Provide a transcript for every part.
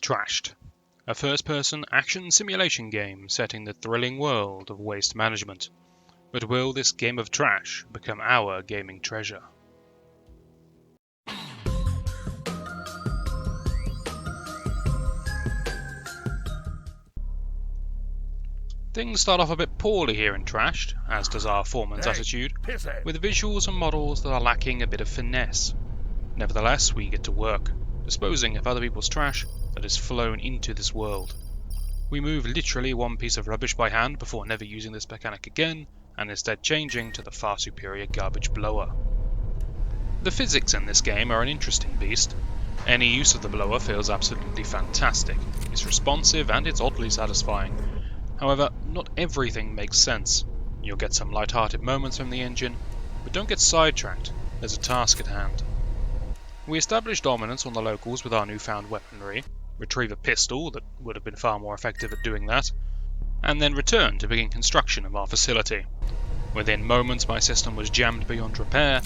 Trashed, a first-person action simulation game set in the thrilling world of waste management. But will this game of trash become our gaming treasure? Things start off a bit poorly here in Trashed, as does our foreman's attitude, with visuals and models that are lacking a bit of finesse. Nevertheless, we get to work, disposing of other people's trash that is flown into this world. We move literally one piece of rubbish by hand before never using this mechanic again, and instead changing to the far superior garbage blower. The physics in this game are an interesting beast. Any use of the blower feels absolutely fantastic. It's responsive and it's oddly satisfying. However, not everything makes sense. You'll get some light-hearted moments from the engine, but don't get sidetracked, there's a task at hand. We establish dominance on the locals with our newfound weaponry, retrieve a pistol that would have been far more effective at doing that, and then return to begin construction of our facility. Within moments my system was jammed beyond repair,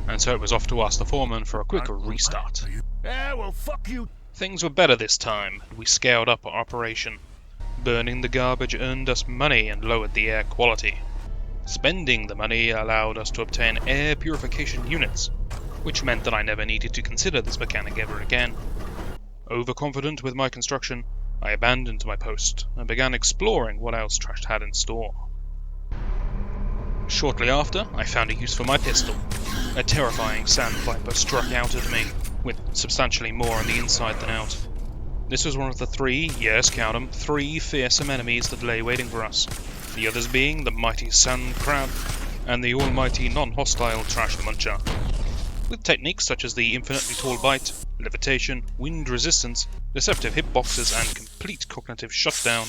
and so it was off to us, the foreman, for a quick restart. Yeah, well, fuck you. Things were better this time, and we scaled up our operation. Burning the garbage earned us money and lowered the air quality. Spending the money allowed us to obtain air purification units, which meant that I never needed to consider this mechanic ever again. Overconfident with my construction, I abandoned my post and began exploring what else Trashed had in store. Shortly after, I found a use for my pistol. A terrifying sandpiper struck out at me, with substantially more on the inside than out. This was one of the three, yes, count them, three fearsome enemies that lay waiting for us, the others being the mighty sand crab and the almighty non-hostile trash muncher. With techniques such as the infinitely tall bite, levitation, wind resistance, deceptive hitboxes and complete cognitive shutdown,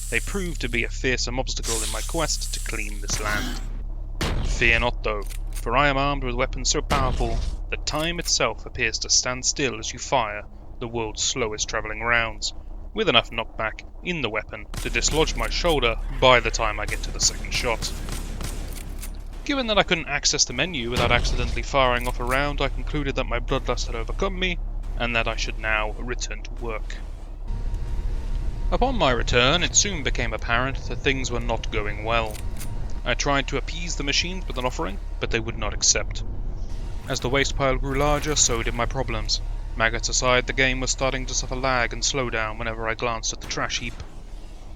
they proved to be a fearsome obstacle in my quest to clean this land. Fear not though, for I am armed with weapons so powerful that time itself appears to stand still as you fire the world's slowest travelling rounds, with enough knockback in the weapon to dislodge my shoulder by the time I get to the second shot. Given that I couldn't access the menu without accidentally firing off a round, I concluded that my bloodlust had overcome me, and that I should now return to work. Upon my return, it soon became apparent that things were not going well. I tried to appease the machines with an offering, but they would not accept. As the waste pile grew larger, so did my problems. Maggots aside, the game was starting to suffer lag and slowdown whenever I glanced at the trash heap.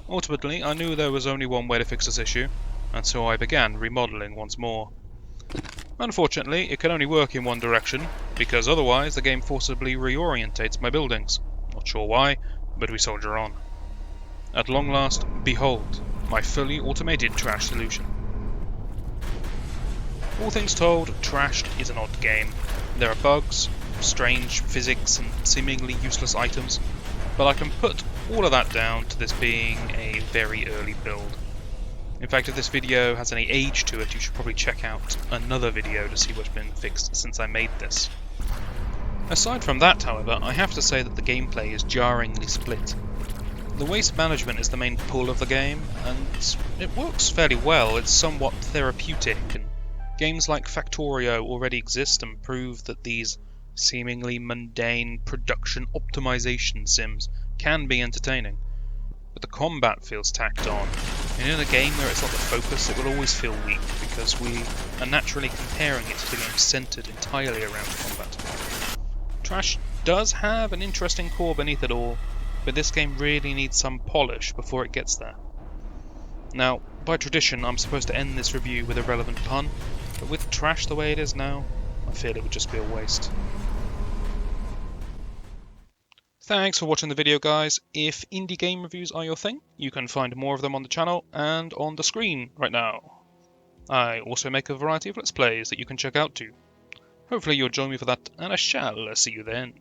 Ultimately, I knew there was only one way to fix this issue, and so I began remodeling once more. Unfortunately, it can only work in one direction, because otherwise the game forcibly reorientates my buildings. Not sure why, but we soldier on. At long last, behold, my fully automated trash solution. All things told, Trashed is an odd game. There are bugs, strange physics and seemingly useless items, but I can put all of that down to this being a very early build. In fact, if this video has any age to it, you should probably check out another video to see what's been fixed since I made this. Aside from that, however, I have to say that the gameplay is jarringly split. The waste management is the main pull of the game, and it works fairly well. It's somewhat therapeutic, and games like Factorio already exist and prove that these seemingly mundane production optimization sims can be entertaining. But the combat feels tacked on, and in a game where it's not the focus, it will always feel weak, because we are naturally comparing it to games centered entirely around combat. Trash does have an interesting core beneath it all, but this game really needs some polish before it gets there. Now, by tradition, I'm supposed to end this review with a relevant pun, but with Trash the way it is now, I feel it would just be a waste. Thanks for watching the video, guys. If indie game reviews are your thing, you can find more of them on the channel and on the screen right now. I also make a variety of Let's Plays that you can check out too. Hopefully you'll join me for that, and I shall see you then.